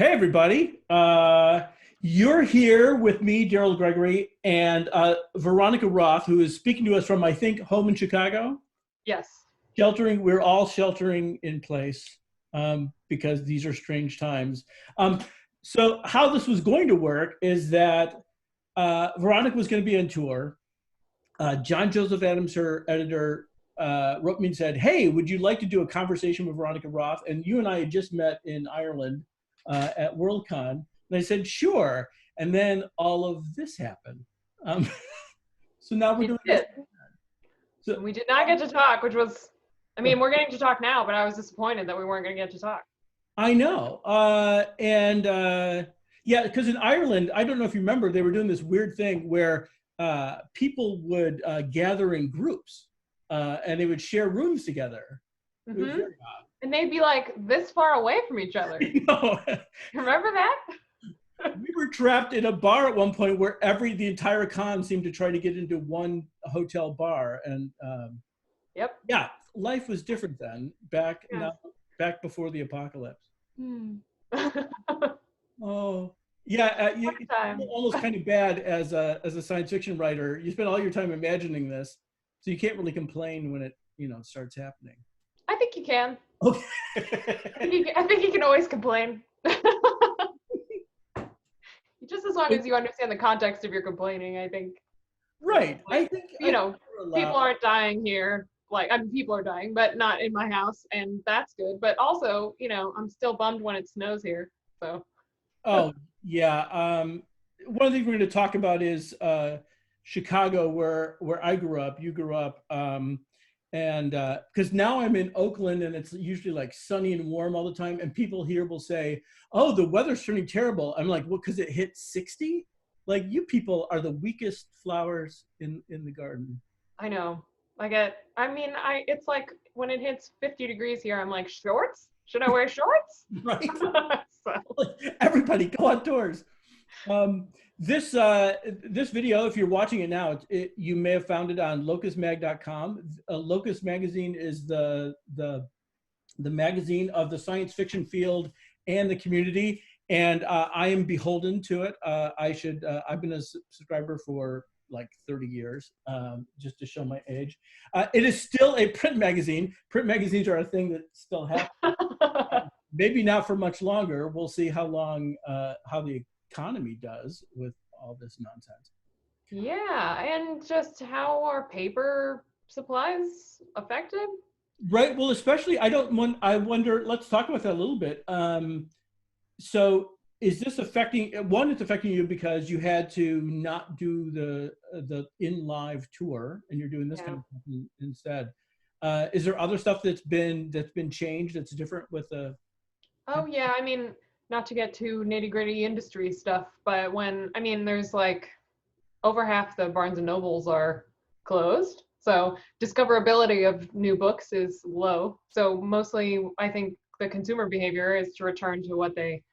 Hey, everybody. You're here with me, Daryl Gregory, and Veronica Roth, who is speaking to us from, I think, home in Chicago. Yes. Sheltering, we're all sheltering in place because these are strange times. So how this was going to work is that Veronica was going to be on tour. John Joseph Adams, her editor, wrote me and said, hey, would you like to do a conversation with Veronica Roth? And you and I had just met in Ireland at Worldcon. And I said, sure. And then all of this happened. So now we're doing this. So we did not get to talk, which was, I mean, we're getting to talk now, but I was disappointed that we weren't going to get to talk. I know. Yeah, because in Ireland, I don't know if you remember, they were doing this weird thing where people would gather in groups and they would share rooms together. Mm-hmm. It was very odd. And they'd be like this far away from each other. Remember that? We were trapped in a bar at one point where the entire con seemed to try to get into one hotel bar. And yep. Yeah, life was different then, back before the apocalypse. Oh, yeah, it's almost kind of bad as a science fiction writer. You spend all your time imagining this, so you can't really complain when it starts happening. I think you can. Okay. I think you can always complain. Just as long as you understand the context of your complaining, I think. Right. Like, I think people aren't dying here. Like, I mean, people are dying, but not in my house, and that's good. But also, I'm still bummed when it snows here. So. Oh yeah. One of the things we're going to talk about is Chicago, where I grew up. You grew up. And because now I'm in Oakland and it's usually like sunny and warm all the time, and people here will say, oh, the weather's turning terrible. I'm like, well, because it hit 60? Like, you people are the weakest flowers in the garden. I know. It's like when it hits 50 degrees here, I'm like, shorts? Should I wear shorts? Right. Everybody go outdoors. This video, if you're watching it now, you may have found it on locusmag.com. Locus magazine is the magazine of the science fiction field and the community, and I am beholden to it. I've been a subscriber for like 30 years, just to show my age. It is still a print magazine. Print magazines are a thing that still happen. Maybe not for much longer. We'll see how long, how the economy does with all this nonsense. Yeah, and just how are paper supplies affected? Right. Well, especially I wonder. Let's talk about that a little bit. So, is this affecting? One, it's affecting you because you had to not do the in live tour, and you're doing this kind of thing instead. Is there other stuff that's been changed that's different with the? Oh yeah, I mean, not to get too nitty-gritty industry stuff, but there's like over half the Barnes and Nobles are closed, so discoverability of new books is low. So mostly, I think the consumer behavior is to return to what they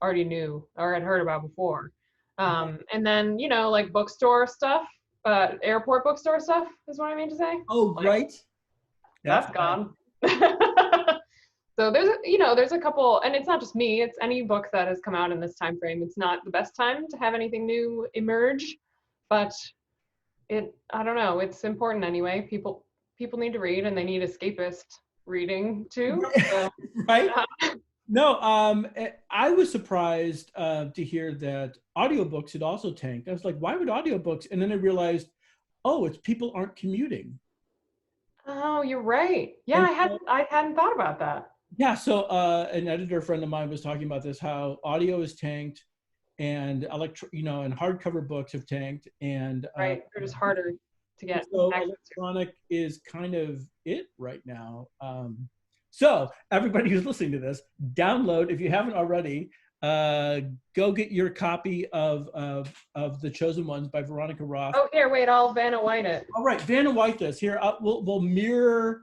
already knew or had heard about before. And then like bookstore stuff, airport bookstore stuff is what I mean to say. Oh, like, right. That's gone. So there's a couple, and it's not just me, it's any book that has come out in this time frame. It's not the best time to have anything new emerge, but I don't know, it's important anyway. People need to read, and they need escapist reading too. So, right. No, I was surprised to hear that audiobooks had also tanked. I was like, why would audiobooks? And then I realized, oh, it's people aren't commuting. Oh, you're right. Yeah, I hadn't thought about that. Yeah, so an editor friend of mine was talking about this, how audio is tanked, and and hardcover books have tanked, and right, they're just harder to get. So electronic is kind of it right now. So everybody who's listening to this, download, if you haven't already, go get your copy of The Chosen Ones by Veronica Roth. Oh, here, wait, I'll Vanna White it. All right, Vanna White this. Here, we'll mirror.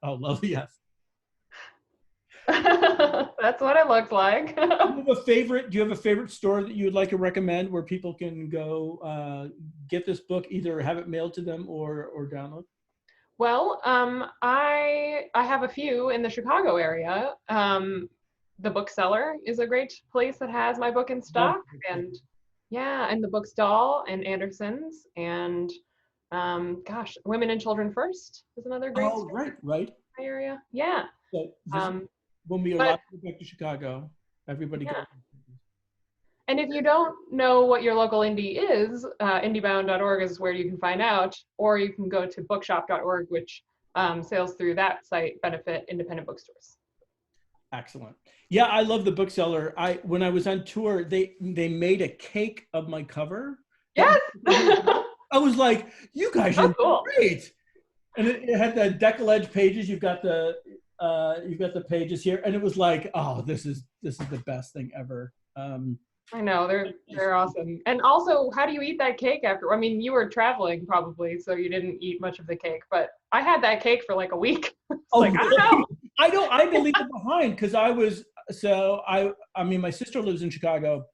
Oh, lovely, yes. That's what it looks like. Do you have a favorite store that you would like to recommend where people can go get this book, either have it mailed to them or download? Well, I have a few in the Chicago area. the bookseller is a great place that has my book in stock, and yeah, and the Bookstall and Anderson's, and gosh, Women and Children First is another great Oh, right, right. area. Yeah. So this, when we But arrive back to Chicago, everybody yeah. goes. And if you don't know what your local indie is, indiebound.org is where you can find out, or you can go to bookshop.org, which sales through that site benefit independent bookstores. Excellent. Yeah, I love the bookseller. When I was on tour, they made a cake of my cover. Yes. I was like, you guys Oh, are cool. great. And it had the decollage pages. You've got the pages here, and it was like, oh, this is the best thing ever. I know, they're awesome. And also, how do you eat that cake after? I mean, you were traveling probably, so you didn't eat much of the cake, but I had that cake for like a week. Oh, like, really? I don't know. I had to leave it behind because I mean, my sister lives in Chicago,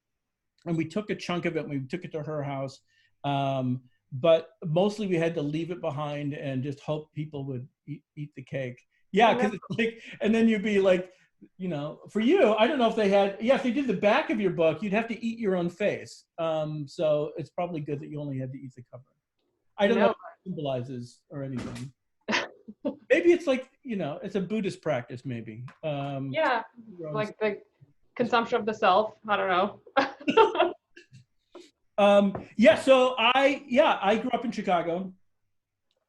and we took a chunk of it and we took it to her house. But mostly we had to leave it behind and just hope people would eat the cake. Yeah, because it's like, and then you'd be like, you know, for you, I don't know if they had, if they did the back of your book, you'd have to eat your own face. So it's probably good that you only had to eat the cover. I don't know what it symbolizes or anything. Maybe it's like, you know, it's a Buddhist practice, maybe. Yeah, like the consumption of the self. I don't know. So I grew up in Chicago,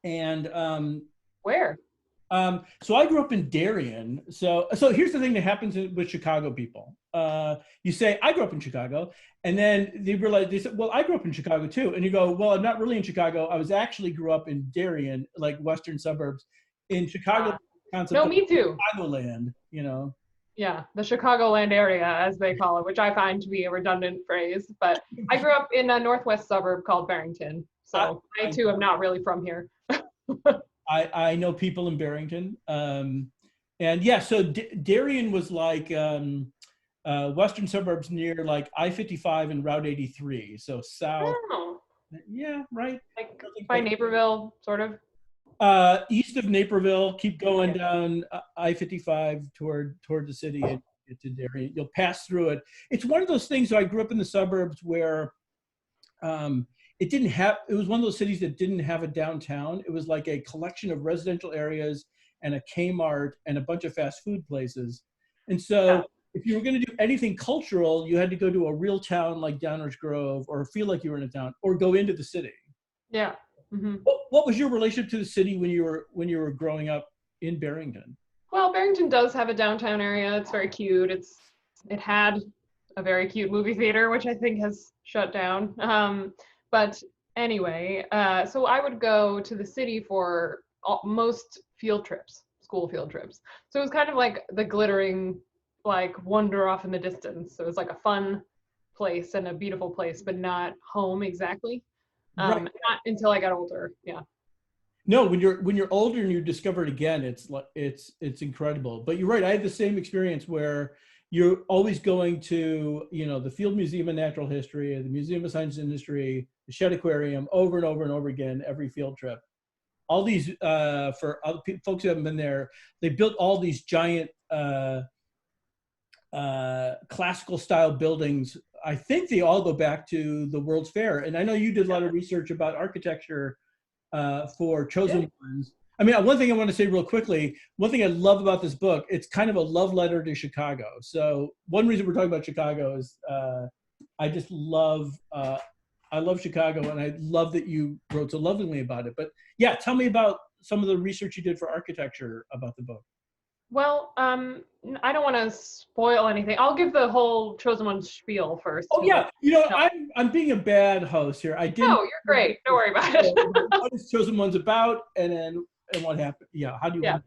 and where? So I grew up in Darien. So here's the thing that happens with Chicago people. You say, I grew up in Chicago, and then they said, well, I grew up in Chicago too. And you go, well, I'm not really in Chicago. I was actually grew up in Darien, like western suburbs in Chicago. No, me too. Chicagoland, you know. Yeah, the Chicagoland area, as they call it, which I find to be a redundant phrase. But I grew up in a northwest suburb called Barrington. So I too am not really from here. I know people in Barrington. And yeah, so Darien was like western suburbs near like I-55 and Route 83. So south. Oh. Yeah, right. Like by Naperville, sort of. East of Naperville, keep going down I-55 toward the city and get to Darien. You'll pass through it. It's one of those things. I grew up in the suburbs where it was one of those cities that didn't have a downtown. It was like a collection of residential areas and a Kmart and a bunch of fast food places. And so if you were going to do anything cultural, you had to go to a real town like Downers Grove, or feel like you were in a town, or go into the city. Yeah. Mm-hmm. What was your relationship to the city when you were growing up in Barrington? Well, Barrington does have a downtown area. It's very cute. It had a very cute movie theater, which I think has shut down. But anyway, so I would go to the city for most field trips, school field trips. So it was kind of like the glittering, like wonder off in the distance. So it was like a fun place and a beautiful place, but not home exactly. Right. Not until I got older. Yeah. No, when you're older and you discover it again, it's incredible. But you're right. I had the same experience where you're always going to, you know, the Field Museum of Natural History, the Museum of Science and Industry, the Shedd Aquarium, over and over and over again, every field trip. All these, for other folks who haven't been there, they built all these giant classical style buildings. I think they all go back to the World's Fair. And I know you did a lot of research about architecture for Chosen Ones. I mean, one thing I want to say real quickly, one thing I love about this book, it's kind of a love letter to Chicago. So one reason we're talking about Chicago is I just love, I love Chicago, and I love that you wrote so lovingly about it. But yeah, tell me about some of the research you did for architecture about the book. Well, I don't want to spoil anything. I'll give the whole Chosen One spiel first. Oh yeah, you know, no. I'm being a bad host here. I didn't. No, you're great. Don't worry about it. What is Chosen One's about, and what happened? Yeah, how do you? Yeah.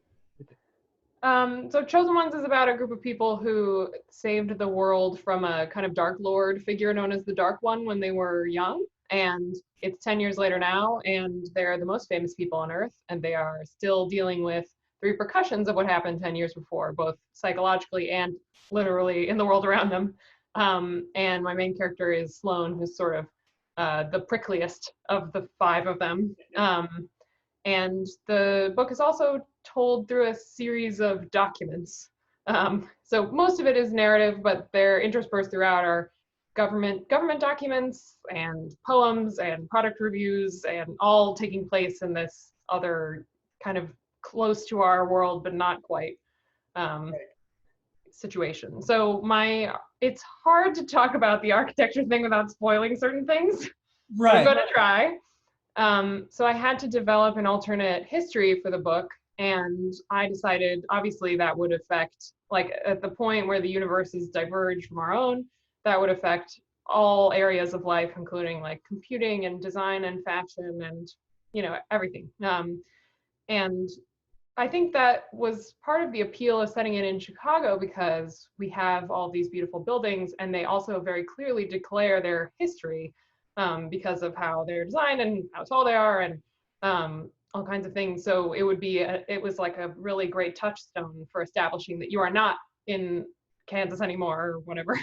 So Chosen Ones is about a group of people who saved the world from a kind of Dark Lord figure known as the Dark One when they were young. And it's 10 years later now, and they're the most famous people on Earth, and they are still dealing with the repercussions of what happened 10 years before, both psychologically and literally in the world around them. And my main character is Sloan, who's sort of the prickliest of the 5 of them. And the book is also told through a series of documents So most of it is narrative, but they're interspersed throughout are government documents and poems and product reviews, and all taking place in this other kind of close to our world but not quite situation. So it's hard to talk about the architecture thing without spoiling certain things. Right. I'm going to try. So I had to develop an alternate history for the book, and I decided obviously that would affect, like at the point where the universes diverge from our own, that would affect all areas of life, including like computing and design and fashion and, you know, everything. And I think that was part of the appeal of setting it in Chicago, because we have all these beautiful buildings and they also very clearly declare their history because of how they're designed and how tall they are and all kinds of things. So it was like a really great touchstone for establishing that you are not in Kansas anymore or whatever.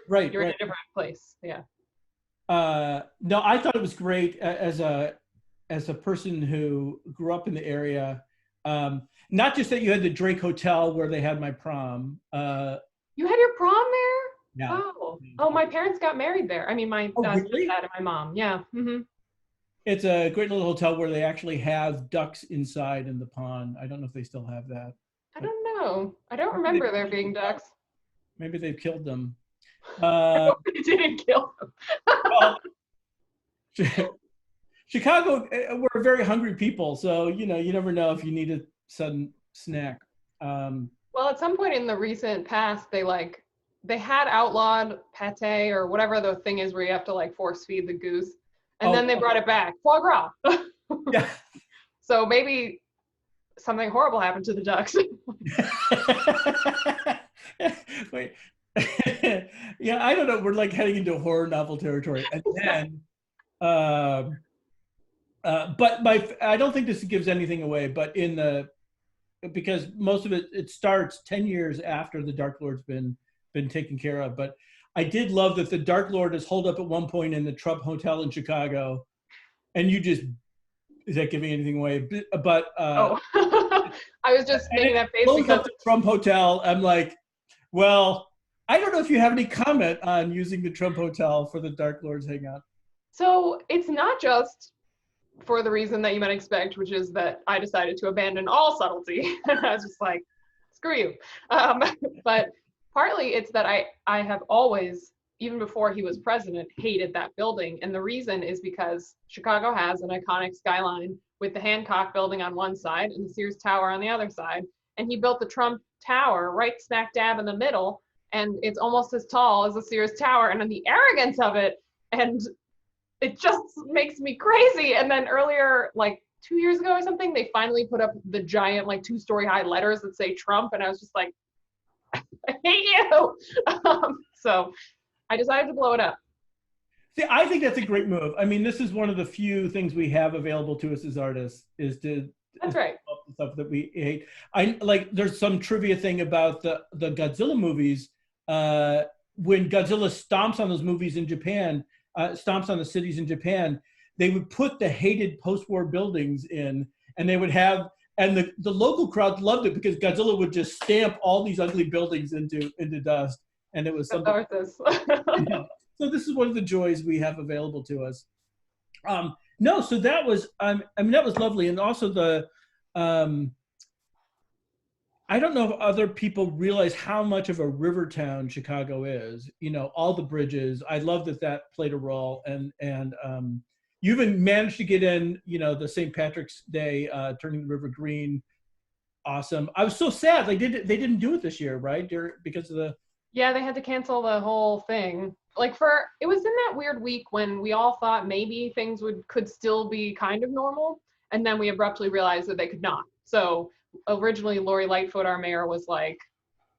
Right. You're in a different place. Yeah. No, I thought it was great as a person who grew up in the area. Not just that you had the Drake Hotel where they had my prom. You had your prom there? Yeah. Oh, my parents got married there. I mean, my really? dad and my mom. Yeah. Mm-hmm. It's a great little hotel where they actually have ducks inside in the pond. I don't know if they still have that. I don't know. I don't remember there being ducks. Maybe they've killed them. I hope they didn't kill them. Well, Chicago, we're very hungry people, so you know, you never know if you need a sudden snack. Well, at some point in the recent past, they had outlawed pate or whatever the thing is where you have to like force feed the goose, and then they brought it back, foie gras. Yeah. So maybe something horrible happened to the ducks. Wait. Yeah, I don't know. We're like heading into horror novel territory, and then. But I don't think this gives anything away, but because most of it starts 10 years after the Dark Lord's been taken care of. But I did love that the Dark Lord is holed up at one point in the Trump Hotel in Chicago, and is that giving anything away? But I was just making that face because up the Trump Hotel. I'm like, well, I don't know if you have any comment on using the Trump Hotel for the Dark Lord's hangout. So it's not just for the reason that you might expect, which is that I decided to abandon all subtlety. I was just like, screw you. But partly it's that I have always, even before he was president, hated that building. And the reason is because Chicago has an iconic skyline with the Hancock building on one side and the Sears Tower on the other side. And he built the Trump Tower right smack dab in the middle. And it's almost as tall as the Sears Tower. And then the arrogance of it, and it just makes me crazy. And then earlier, like 2 years ago or something, they finally put up the giant, like 2-story high letters that say Trump. And I was just like, I hate you. So I decided to blow it up. See, I think that's a great move. I mean, this is one of the few things we have available to us as artists is to. That's right. Stuff that we hate. There's some trivia thing about the Godzilla movies. When Godzilla stomps on those movies in Japan, stomps on the cities in Japan, they would put the hated post-war buildings in, and they would have, and the local crowd loved it because Godzilla would just stamp all these ugly buildings into dust, and it was something. So this is one of the joys we have available to us. No, so that was, I mean, that was lovely, and also the, I don't know if other people realize how much of a river town Chicago is. You know, all the bridges. I love that played a role, and you even managed to get in. You know, the St. Patrick's Day, turning the river green. Awesome. I was so sad they didn't do it this year, right? Because of the. Yeah, they had to cancel the whole thing. Like it was in that weird week when we all thought maybe things could still be kind of normal, and then we abruptly realized that they could not. So originally Lori Lightfoot, our mayor, was like,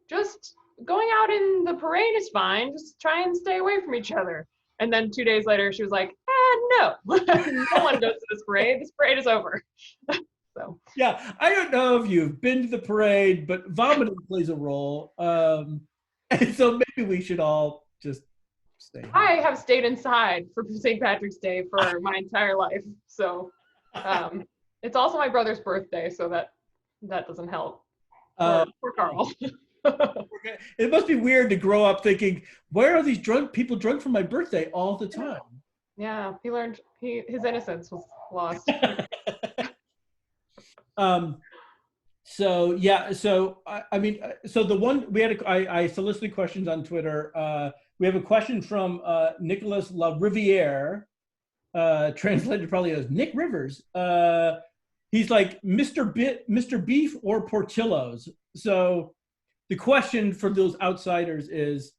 just going out in the parade is fine, just try and stay away from each other. And then 2 days later she was like, no. No one goes to this parade is over. So yeah, I don't know if you've been to the parade, but vomiting plays a role, and so maybe we should all just stay home. I have stayed inside for St. Patrick's Day for my entire life, so it's also my brother's birthday, so that doesn't help. Poor Carl. It must be weird to grow up thinking, where are these people drunk for my birthday all the time? Yeah, he learned his innocence was lost. So yeah, so I mean, so the one we had, I solicited questions on Twitter. We have a question from Nicholas La Riviere, translated probably as Nick Rivers. He's like Mr. Beef or Portillo's. So the question for those outsiders is,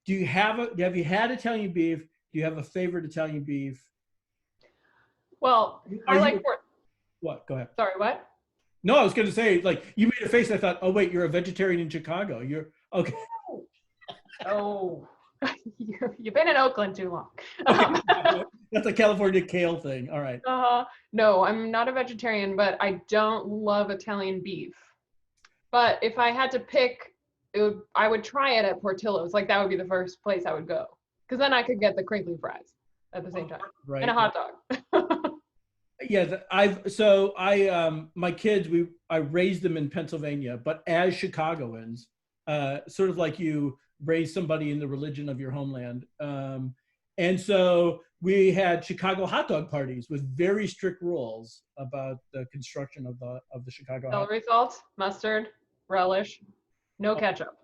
have you had Italian beef? Do you have a favorite Italian beef? Well, I like what? Go ahead. Sorry, what? No, I was going to say, like, you made a face. I thought, oh wait, you're a vegetarian in Chicago. You're okay. Oh, you've been in Oakland too long. Okay. That's a California kale thing. All right. No, I'm not a vegetarian, but I don't love Italian beef. But if I had to pick, I would try it at Portillo's. Like that would be the first place I would go, because then I could get the crinkly fries at the same time, right, and a hot dog. Yeah, my kids, I raised them in Pennsylvania, but as Chicagoans, sort of like you raise somebody in the religion of your homeland. And so we had Chicago hot dog parties with very strict rules about the construction of the Chicago. Celery salt, mustard, relish, no ketchup.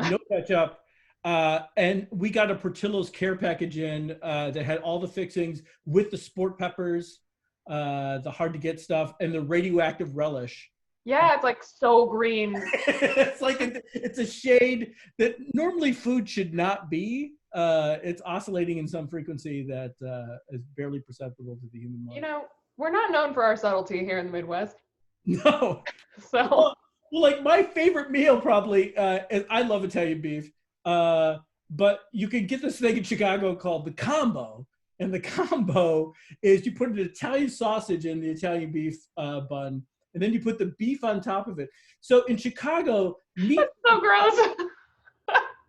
No ketchup. And we got a Portillo's care package in that had all the fixings with the sport peppers, the hard to get stuff, and the radioactive relish. Yeah, it's like so green. It's like it's a shade that normally food should not be. It's oscillating in some frequency that is barely perceptible to the human mind. You know, we're not known for our subtlety here in the Midwest. No. So. Well, like my favorite meal probably is, I love Italian beef, but you can get this thing in Chicago called the combo. And the combo is you put an Italian sausage in the Italian beef bun, and then you put the beef on top of it. So in Chicago, meat. That's so gross.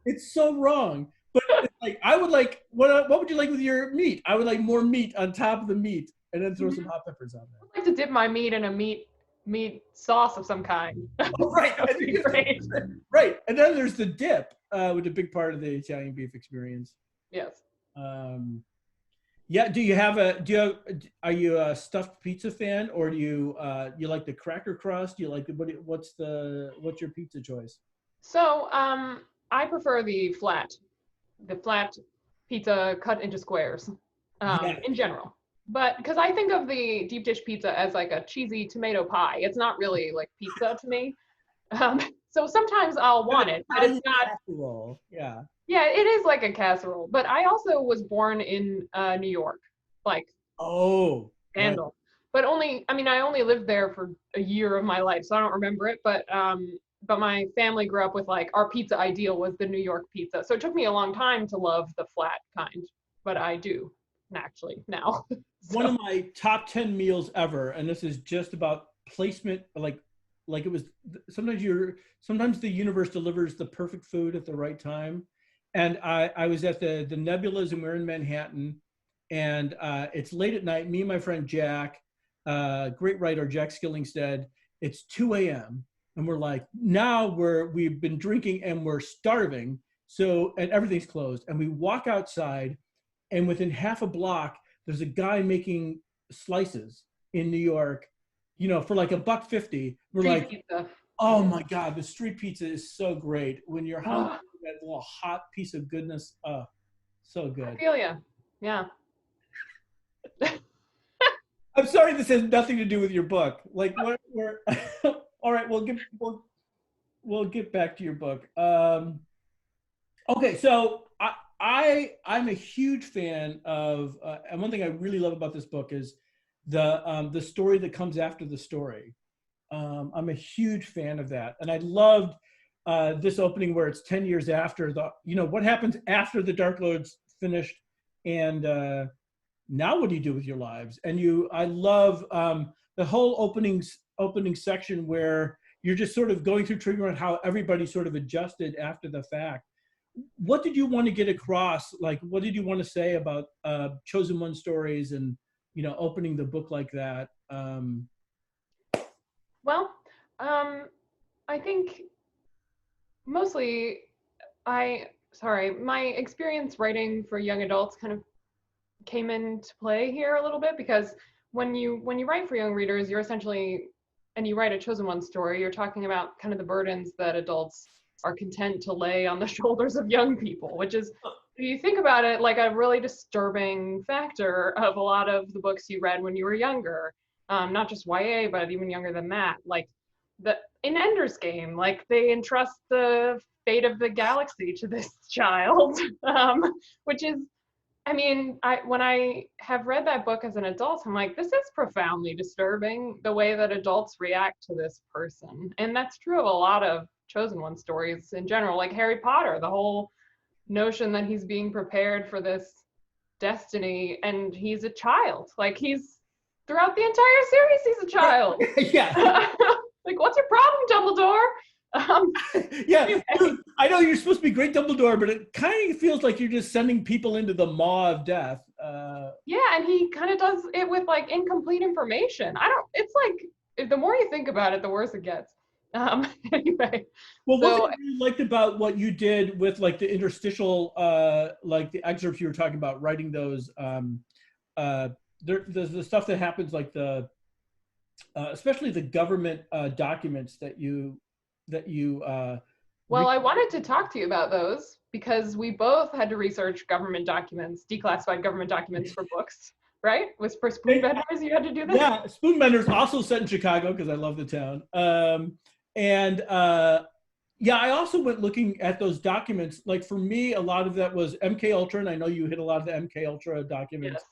It's so wrong. But it's like, I would like, what would you like with your meat? I would like more meat on top of the meat, and then throw some hot peppers on there. I'd like to dip my meat in a meat sauce of some kind. Oh, right. That would be great. Right. And then there's the dip, which is a big part of the Italian beef experience. Yes. Yeah. Are you a stuffed pizza fan, or do you like the cracker crust? Do you like what's your pizza choice? So I prefer the flat pizza cut into squares in general. But because I think of the deep dish pizza as like a cheesy tomato pie. It's not really like pizza to me. So sometimes I'll want it, but it's not. Casserole. Yeah. Yeah, it is like a casserole. But I also was born in New York, like Scandal. Right. But I only lived there for a year of my life, so I don't remember it. But my family grew up with like our pizza ideal was the New York pizza. So it took me a long time to love the flat kind, but I do actually now. So. One of my top 10 meals ever, and this is just about placement, like it was, sometimes the universe delivers the perfect food at the right time. And I was at the Nebulas, and we're in Manhattan, and it's late at night, me and my friend Jack, great writer, Jack Skillingstead, it's 2 a.m. and we're like, now we've been drinking and we're starving. So, and everything's closed, and we walk outside, and within half a block, there's a guy making slices in New York, for like $1.50. We're street like, pizza. Oh my God, the street pizza is so great. When you're hungry, that little hot piece of goodness, so good. I feel ya. Yeah. I'm sorry, this has nothing to do with your book. Like, we're all right. We'll get back to your book. Okay, so I'm a huge fan of, and one thing I really love about this book is the story that comes after the story. I'm a huge fan of that, and I loved this opening where it's 10 years after what happens after the Dark Lord's finished, and now what do you do with your lives? And I love the whole opening section where you're just sort of going through triggering out how everybody sort of adjusted after the fact. What did you want to get across? Like, what did you want to say about Chosen One stories and, opening the book like that? Well, I think mostly my experience writing for young adults kind of came into play here a little bit, because when you write for young readers, you're essentially, and you write a chosen one story, you're talking about kind of the burdens that adults are content to lay on the shoulders of young people, which is, if you think about it, like a really disturbing factor of a lot of the books you read when you were younger, not just YA, but even younger than that. Like in Ender's Game, like they entrust the fate of the galaxy to this child, which is, I mean, when I have read that book as an adult, I'm like, this is profoundly disturbing, the way that adults react to this person. And that's true of a lot of chosen one stories in general, like Harry Potter, the whole notion that he's being prepared for this destiny and he's a child. Like he's throughout the entire series, he's a child. Yeah. Like, what's your problem, Dumbledore? Yeah, Anyway. I know you're supposed to be great Dumbledore, but it kind of feels like you're just sending people into the maw of death. Yeah, and he kind of does it with like incomplete information. It's like, the more you think about it, the worse it gets. Anyway, Well, one thing so I really liked about what you did with like the interstitial, like the excerpts you were talking about, writing those, there's the stuff that happens, like the, especially the government documents that you well, I wanted to talk to you about those because we both had to research government documents, declassified government documents for books, right? Was for Spoonbenders you had to do this? Yeah, Spoonbenders, also set in Chicago because I love the town. And yeah, I also went looking at those documents. Like for me, a lot of that was MK Ultra, and I know you hit a lot of the MK Ultra documents.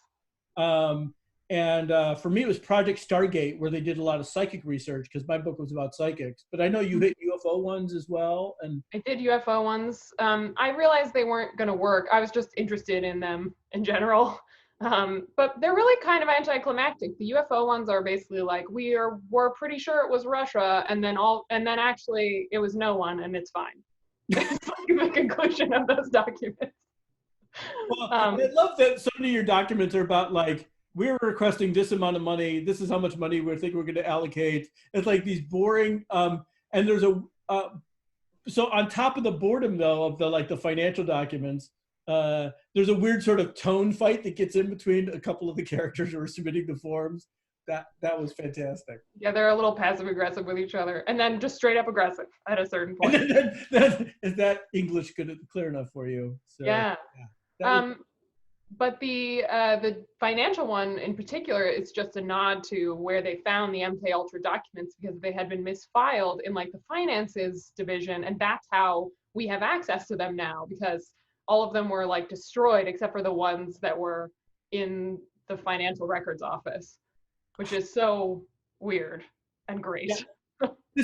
Yes. And for me, it was Project Stargate, where they did a lot of psychic research because my book was about psychics. But I know you hit UFO ones as well. And I did UFO ones. I realized they weren't going to work. I was just interested in them in general. But they're really kind of anticlimactic. The UFO ones are basically like, we're pretty sure it was Russia, and then actually it was no one, and it's fine. It's like the conclusion of those documents. well, I love that so many of your documents are about like, we're requesting this amount of money. This is how much money we think we're going to allocate. It's like these boring, and there's a, so on top of the boredom though, of the, like the financial documents, there's a weird sort of tone fight that gets in between a couple of the characters who are submitting the forms. That was fantastic. Yeah, they're a little passive aggressive with each other, and then just straight up aggressive at a certain point. Is that English clear enough for you? So, Yeah. Was, but the financial one in particular is just a nod to where they found the MK Ultra documents, because they had been misfiled in like the finances division, and that's how we have access to them now, because all of them were like destroyed except for the ones that were in the financial records office, which is so weird and great.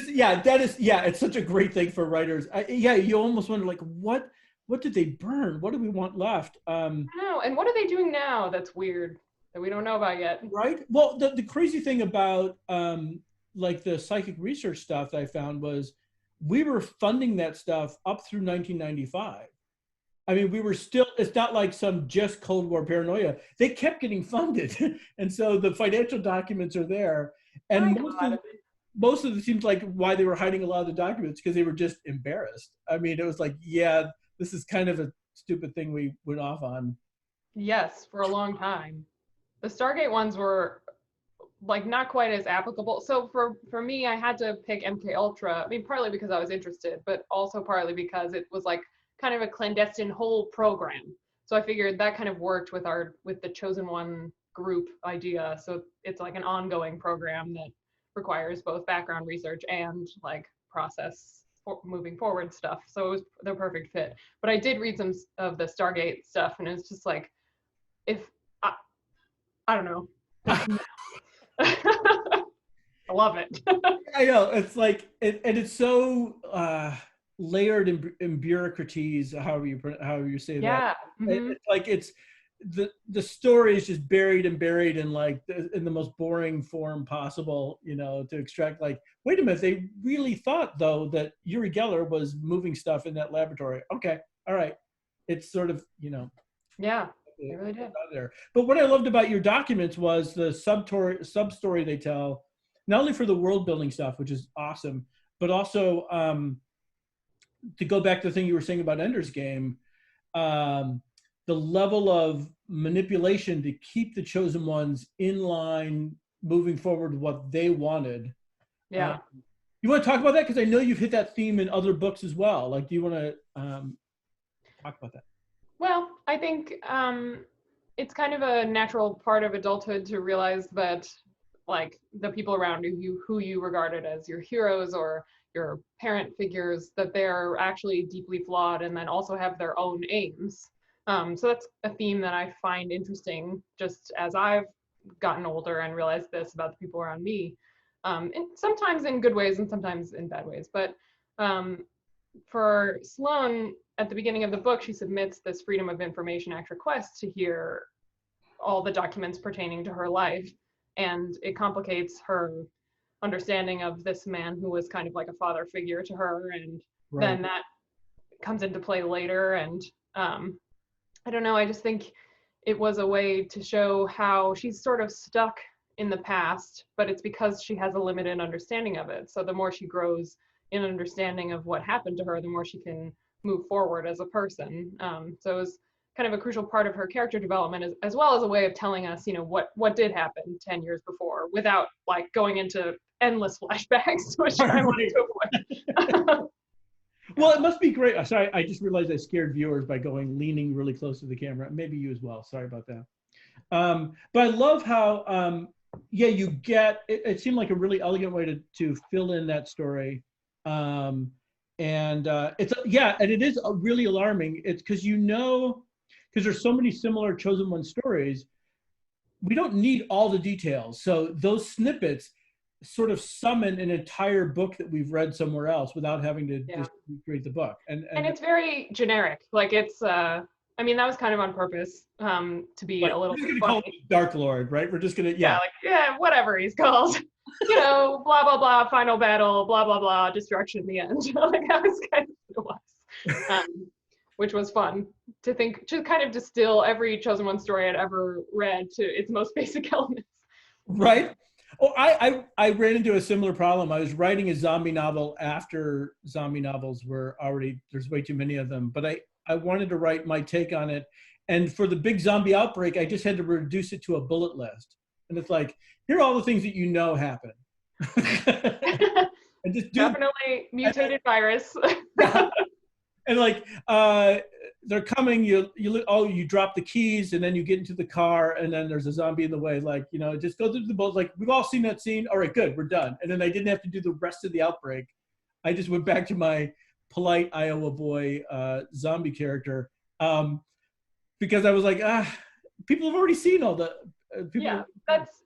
Yeah. It's such a great thing for writers. Yeah, you almost wonder like, what did they burn? What do we want left? I know, and what are they doing now that's weird that we don't know about yet? Right. Well, the crazy thing about like the psychic research stuff that I found was we were funding that stuff up through 1995. I mean, we were still, it's not like some just Cold War paranoia. They kept getting funded. And so the financial documents are there. And most of it seems like why they were hiding a lot of the documents, because they were just embarrassed. I mean, it was like, yeah, this is kind of a stupid thing we went off on. Yes, for a long time. The Stargate ones were like not quite as applicable. So for me, I had to pick MK Ultra. I mean, partly because I was interested, but also partly because it was like kind of a clandestine whole program. So I figured that kind of worked with the chosen one group idea. So it's like an ongoing program that requires both background research and like process moving forward stuff. So it was the perfect fit. But I did read some of the Stargate stuff, and it's just like, if I don't know. I love it. I know, it's like, and it's so layered in bureaucraties, however you say that. Yeah. Mm-hmm. It's like the story is just buried in like in the most boring form possible, to extract. Like, wait a minute, they really thought though that Uri Geller was moving stuff in that laboratory. Okay, all right, it's sort of Yeah, they really did. There. But what I loved about your documents was the sub-story they tell, not only for the world building stuff, which is awesome, but also to go back to the thing you were saying about Ender's Game, the level of manipulation to keep the chosen ones in line, moving forward with what they wanted. Yeah. You want to talk about that? Because I know you've hit that theme in other books as well. Like, do you want to talk about that? Well, I think it's kind of a natural part of adulthood to realize that, like, the people around you who you regarded as your heroes or your parent figures, that they're actually deeply flawed and then also have their own aims. So that's a theme that I find interesting just as I've gotten older and realized this about the people around me. And sometimes in good ways and sometimes in bad ways. But for Sloane, at the beginning of the book, she submits this Freedom of Information Act request to hear all the documents pertaining to her life. And it complicates her understanding of this man who was kind of like a father figure to her. And then that comes into play later. And I don't know, I just think it was a way to show how she's sort of stuck in the past, but it's because she has a limited understanding of it. So the more she grows in understanding of what happened to her, the more she can move forward as a person. So it was kind of a crucial part of her character development, as well as a way of telling us, you know, what did happen 10 years before, without like going into endless flashbacks, which I wanted to avoid. Well, it must be great. Sorry, I just realized I scared viewers by leaning really close to the camera. Maybe you as well. Sorry about that. But I love how, yeah, you get, it seemed like a really elegant way to fill in that story. And it's, yeah, and it is really alarming. It's because, you know, because there's so many similar Chosen One stories, we don't need all the details. So those snippets sort of summon an entire book that we've read somewhere else without having to just read the book. And it's very generic. Like it's, I mean, that was kind of on purpose, to be like, a little bit funny. call him Dark Lord, right? We're just gonna, Whatever he's called. You know, blah, blah, blah, final battle, blah, blah, blah, destruction in the end. Like that was kind of what it was. Which was fun to think, to kind of distill every Chosen One story I'd ever read to its most basic elements. Right. Oh, I ran into a similar problem. I was writing a zombie novel after zombie novels were already, there's way too many of them, but I wanted to write my take on it. And for the big zombie outbreak, I just had to reduce it to a bullet list. And it's like, here are all the things that you know happen. And just definitely mutated virus. And like, they're coming, you drop the keys and then you get into the car and then there's a zombie in the way. Like, you know, just go through the boat. Like, we've all seen that scene. All right, good, we're done. And then I didn't have to do the rest of the outbreak. I just went back to my polite Iowa boy zombie character, because I was like, people have already seen all the people. Yeah,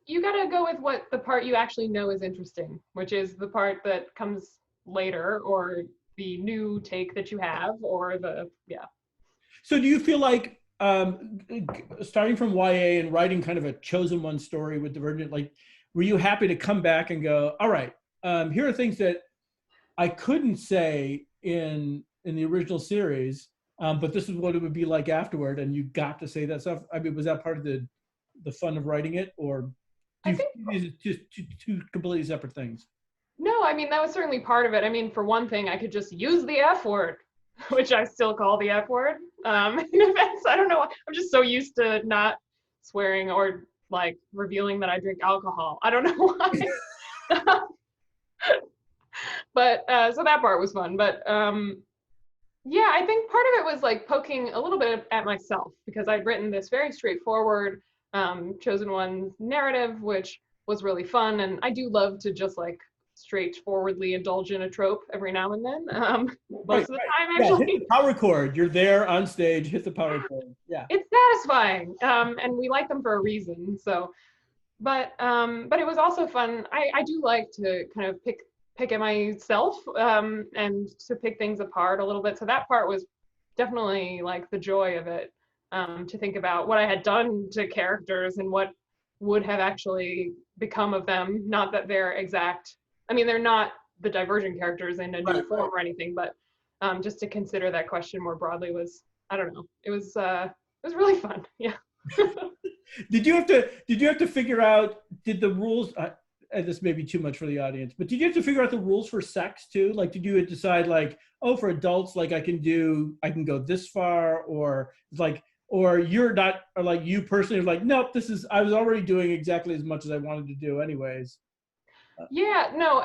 you gotta go with what the part you actually know is interesting, which is the part that comes later, or the new take that you have, or So do you feel like, starting from YA and writing kind of a Chosen One story with Divergent, like, were you happy to come back and go, all right, here are things that I couldn't say in the original series, but this is what it would be like afterward, and you got to say that stuff? I mean, was that part of the fun of writing it, or do you think it's just two completely separate things? No, I mean, that was certainly part of it. I mean, for one thing, I could just use the F word, which I still call the F word. In events, I don't know. I'm just so used to not swearing or like revealing that I drink alcohol. I don't know why. But so that part was fun. But yeah, I think part of it was like poking a little bit at myself, because I'd written this very straightforward Chosen One narrative, which was really fun. And I do love to just like straightforwardly indulge in a trope every now and then. Most of the time, actually. Hit the power chord. You're there on stage. Hit the power chord. Yeah. It's satisfying, and we like them for a reason. So, but it was also fun. I do like to kind of pick at myself, and to pick things apart a little bit. So that part was definitely like the joy of it, to think about what I had done to characters and what would have actually become of them. Not that they're exact. I mean, they're not the Divergent characters in a new form or anything, but just to consider that question more broadly was, I don't know, it was really fun. Yeah. Did you have to figure out, did the rules, and this may be too much for the audience, but did you have to figure out the rules for sex too? Like, did you decide like, oh, for adults, like I can go this far, or it's like, or you're not, or like you personally are like, nope, I was already doing exactly as much as I wanted to do anyways. Yeah, no,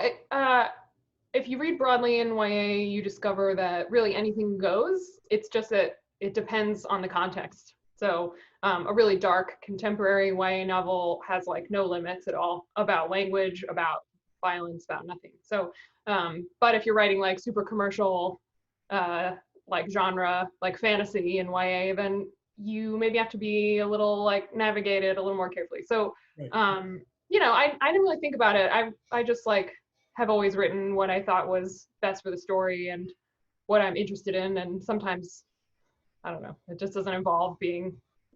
if you read broadly in YA, you discover that really anything goes. It's just that it depends on the context. So a really dark contemporary YA novel has like no limits at all about language, about violence, about nothing. So, but if you're writing like super commercial, like genre, like fantasy and YA, then you maybe have to be a little like navigated a little more carefully. So, Right. I didn't really think about it. I just like have always written what I thought was best for the story and what I'm interested in. And sometimes, I don't know, it just doesn't involve being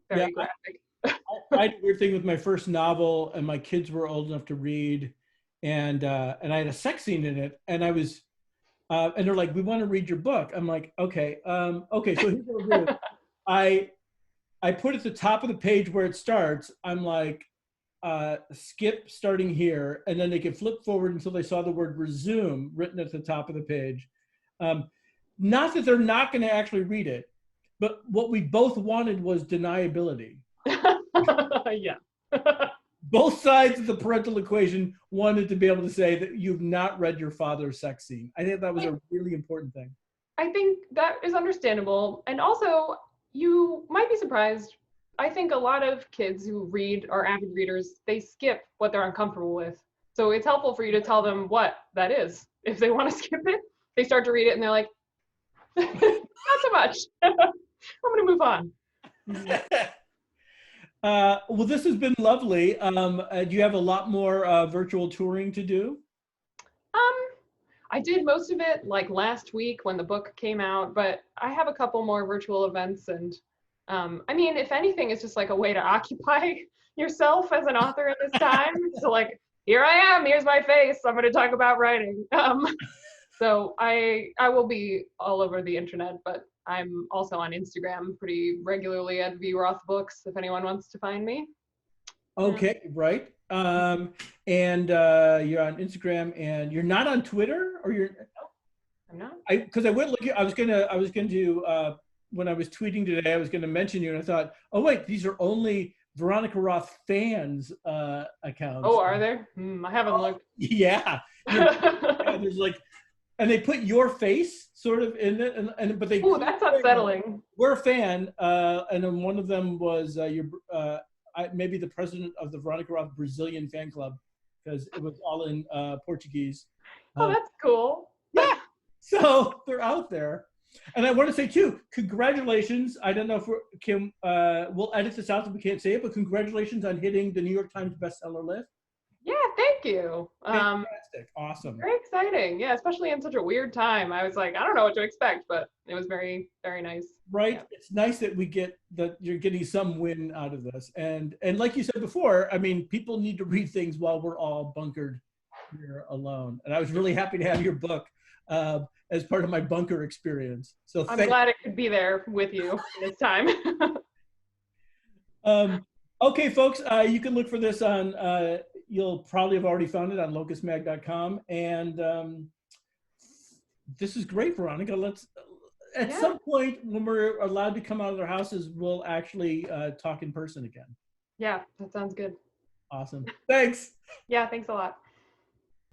Yeah, very graphic. I had a weird thing with my first novel, and my kids were old enough to read, and I had a sex scene in it, and I was, and they're like, "We want to read your book." I'm like, "Okay, okay." So here's what we'll do. I put at the top of the page where it starts. I'm like, skip starting here, and then they could flip forward until they saw the word resume written at the top of the page. Not that they're not going to actually read it, but what we both wanted was deniability. Yeah. Both sides of the parental equation wanted to be able to say that you've not read your father's sex scene. I think that was a really important thing. I think that is understandable. And also, you might be surprised. I think a lot of kids who read are avid readers, they skip what they're uncomfortable with. So it's helpful for you to tell them what that is. If they want to skip it, they start to read it and they're like, not so much. I'm going to move on. Well, this has been lovely. Do you have a lot more virtual touring to do? I did most of it like last week when the book came out, but I have a couple more virtual events. And I mean, if anything, it's just like a way to occupy yourself as an author at this time. So like, here I am, here's my face, I'm going to talk about writing. So I will be all over the internet, but I'm also on Instagram pretty regularly at V Roth Books if anyone wants to find me. Okay, right. And you're on Instagram, and you're not on Twitter, or you're? I'm not. Because I went looking. I was going to when I was tweeting today, I was going to mention you, and I thought, oh wait, these are only Veronica Roth fans accounts. Oh, are there? I haven't looked. Yeah. Yeah, there's like, and they put your face sort of in it, and but they. Oh, that's unsettling. We're a fan, and then one of them was maybe the president of the Veronica Roth Brazilian fan club, because it was all in Portuguese. Oh, that's cool. Yeah. So they're out there. And I want to say too, congratulations. I don't know if we'll edit this out if we can't say it, but congratulations on hitting the New York Times bestseller list. Yeah, thank you. Fantastic. Awesome. Very exciting. Yeah, especially in such a weird time. I was like, I don't know what to expect, but it was very, very nice. Right. Yeah. It's nice that you're getting some win out of this. And like you said before, I mean, people need to read things while we're all bunkered here alone. And I was really happy to have your book as part of my bunker experience. So I'm glad it could be there with you this time. Okay, folks, you can look for this on, you'll probably have already found it on locusmag.com. And this is great, Veronica. Let's, at some point when we're allowed to come out of our houses, we'll actually talk in person again. Yeah, that sounds good. Awesome. Thanks. Yeah, thanks a lot.